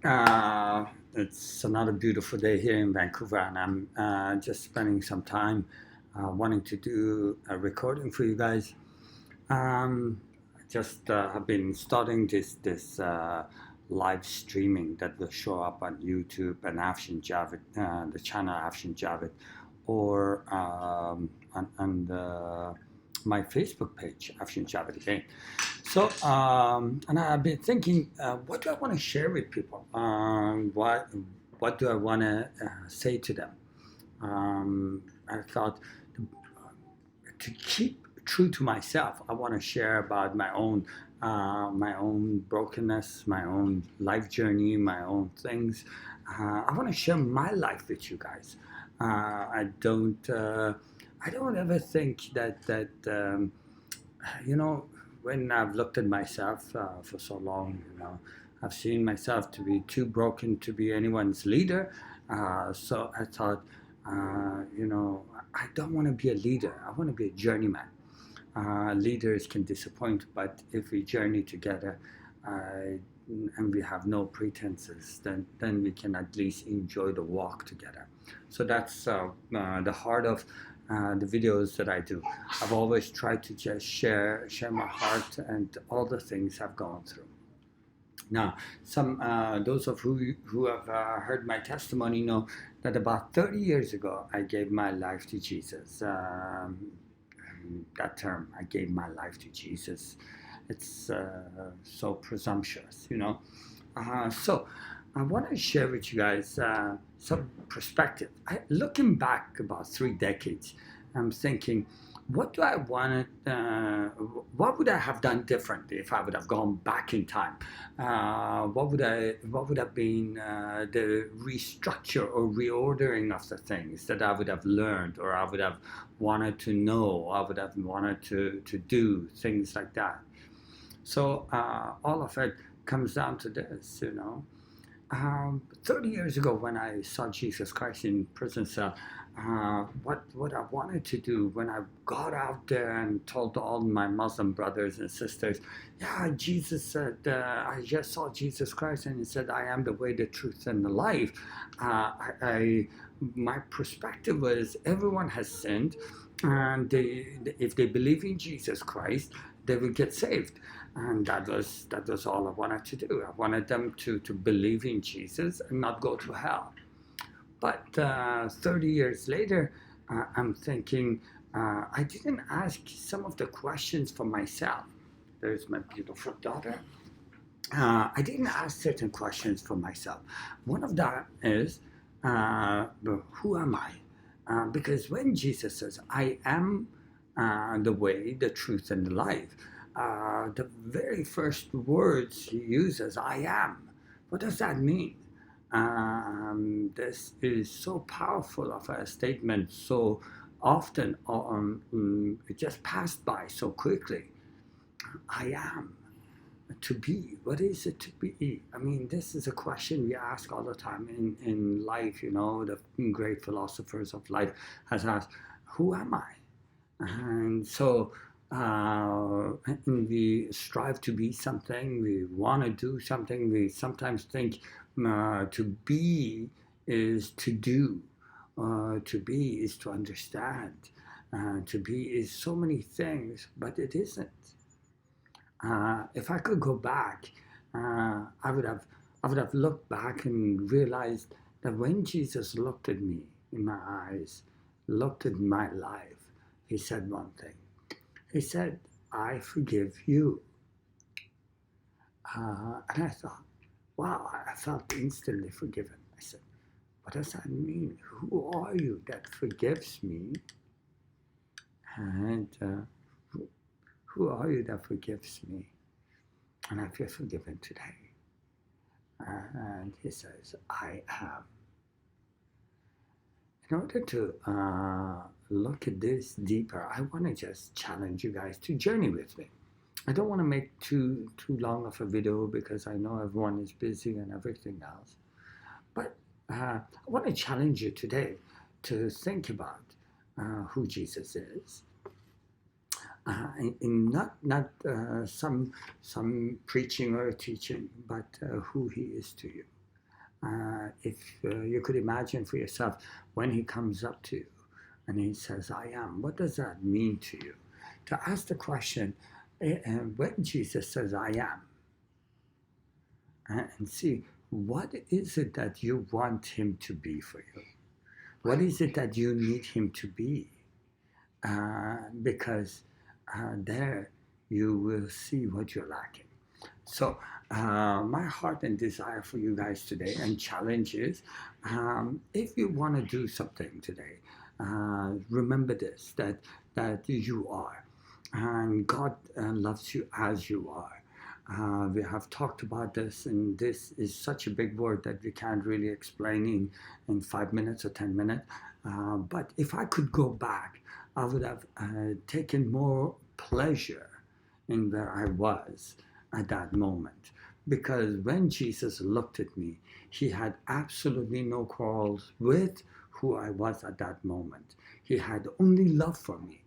Uh, it's another beautiful day here in Vancouver, and I'm just spending some time wanting to do a recording for you guys. I just have been starting this live streaming that will show up on YouTube and Afshin Javed, the channel Afshin Javed, or on my Facebook page, Afshin Javed again. And I've been thinking, what do I want to share with people? What do I want to say to them? I thought to keep true to myself, I want to share about my own brokenness, my own life journey, my own things. I want to share my life with you guys. I don't ever think that you know, when I've looked at myself for so long, I've seen myself to be too broken to be anyone's leader. So I thought, I don't want to be a leader. I want to be a journeyman. Leaders can disappoint, but if we journey together uh, and we have no pretenses, then we can at least enjoy the walk together. So that's the heart of the videos that I do. I've always tried to just share my heart and all the things I've gone through. Now, some those of who have heard my testimony know that about 30 years ago I gave my life to Jesus. That term, I gave my life to Jesus. It's so presumptuous. So I want to share with you guys some perspective. Looking back about 3 decades, I'm thinking, what do I want? What would I have done differently if I would have gone back in time? What would have been the restructure or reordering of the things that I would have learned, or I would have wanted to know, I would have wanted to do things like that. So all of it comes down to this. 30 years ago, when I saw Jesus Christ in prison cell, what I wanted to do when I got out there and told all my Muslim brothers and sisters, yeah, Jesus said, I just saw Jesus Christ, and he said, I am the way, the truth, and the life. My perspective was everyone has sinned, and if they believe in Jesus Christ, they will get saved. And that was all I wanted to do. I wanted them to believe in Jesus and not go to hell. But 30 years later, I'm thinking I didn't ask some of the questions for myself. There's my beautiful daughter. I didn't ask certain questions for myself. One of that is, who am I? Because when Jesus says, I am the way, the truth, and the life, the very first words he uses, I am. What does that mean? This is so powerful of a statement, so often it just passed by so quickly. I am. To be, what is it to be? I mean, this is a question we ask all the time in life. The great philosophers of life has asked, who am I? And so we strive to be something, we want to do something, we sometimes think to be is to do, to be is to understand, to be is so many things, but it isn't. If I could go back, I would have looked back and realized that when Jesus looked at me in my eyes, looked at my life, he said one thing. He said, I forgive you. And I thought, wow, I felt instantly forgiven. I said, what does that mean? Who are you that forgives me? And who are you that forgives me? And I feel forgiven today. And he says, I am. In order to look at this deeper, I want to just challenge you guys to journey with me. I don't want to make too long of a video because I know everyone is busy and everything else. But I want to challenge you today to think about who Jesus is. In not some preaching or teaching, but who he is to you. If you could imagine for yourself, when he comes up to you and he says, I am, what does that mean to you? To ask the question, when Jesus says, I am, and see, what is it that you want him to be for you? What is it that you need him to be? Because there you will see what you're lacking. So my heart and desire for you guys today and challenge is, if you want to do something today, remember this, that you are, and God loves you as you are. We have talked about this, and this is such a big word that we can't really explain in 5 minutes or 10 minutes. But if I could go back, I would have taken more pleasure in where I was at that moment. Because when Jesus looked at me, he had absolutely no quarrels with who I was at that moment. He had only love for me.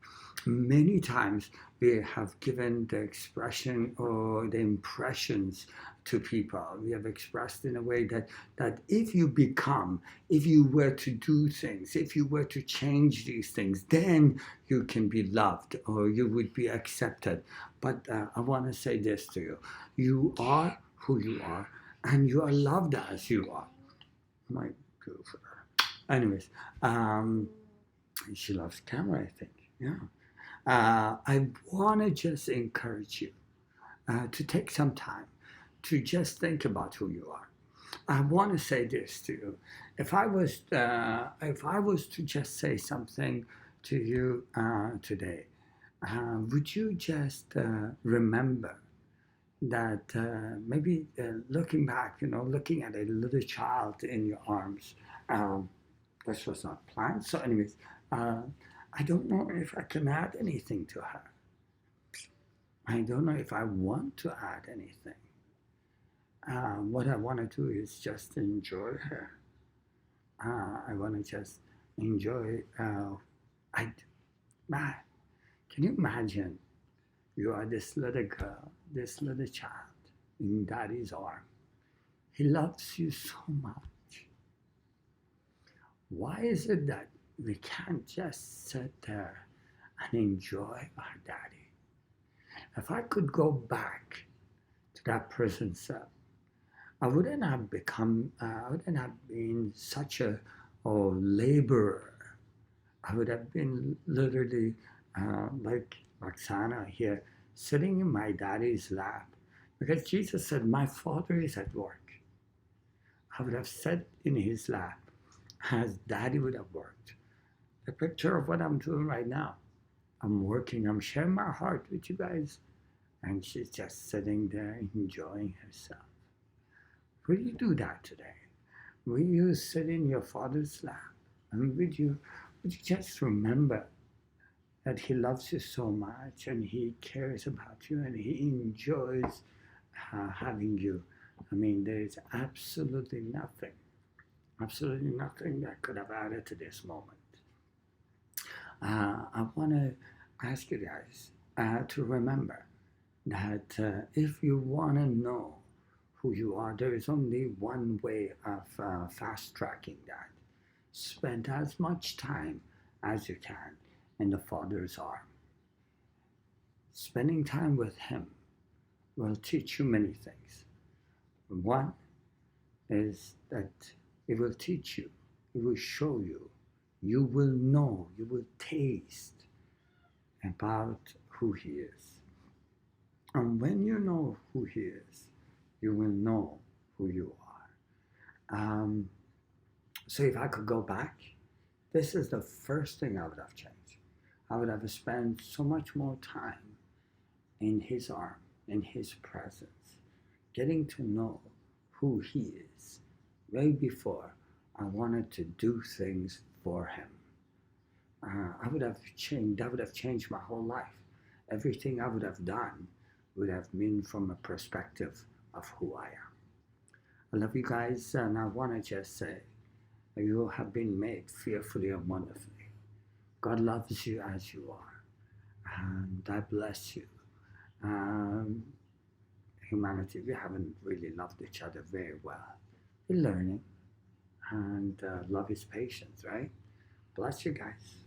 Many times we have given the expression or the impressions to people. We have expressed in a way that if you were to do things, if you were to change these things, then you can be loved or you would be accepted. But I want to say this to you. You are who you are, and you are loved as you are. My beautiful. Anyways, she loves camera, I think. Yeah. I want to just encourage you to take some time to just think about who you are. I want to say this to you. If I was to just say something to you today, would you just remember that maybe looking back, looking at a little child in your arms, this was not planned. So, anyways, I don't know if I can add anything to her. I don't know if I want to add anything. What I want to do is just enjoy her. I want to just enjoy. I, can you imagine? You are this little girl, this little child in daddy's arm. He loves you so much. Why is it that we can't just sit there and enjoy our daddy? If I could go back to that prison cell, I wouldn't have been such a laborer. I would have been literally like Roxana here, sitting in my daddy's lap. Because Jesus said, my Father is at work. I would have sat in his lap as daddy would have worked. The picture of what I'm doing right now. I'm working, I'm sharing my heart with you guys, and she's just sitting there enjoying herself. Will you do that today? Will you sit in your Father's lap? And would you just remember that he loves you so much and he cares about you and he enjoys having you. I mean, there is absolutely nothing that could have added to this moment. I want to ask you guys to remember that if you want to know who you are, there is only one way of fast tracking that. Spend as much time as you can in the Father's arm. Spending time with Him will teach you many things. One is that it will teach you, it will show you, you will know, you will taste about who He is. And when you know who He is, you will know who you are. So if I could go back, this is the first thing I would have changed. I would have spent so much more time in His arm, in His presence, getting to know who He is, way before I wanted to do things for Him. That would have changed my whole life. Everything I would have done would have been from a perspective of who I am. I love you guys, and I want to just say, you have been made fearfully and wonderfully. God loves you as you are, and I bless you. Humanity, we haven't really loved each other very well. You're learning, and love is patience, right? Bless you guys.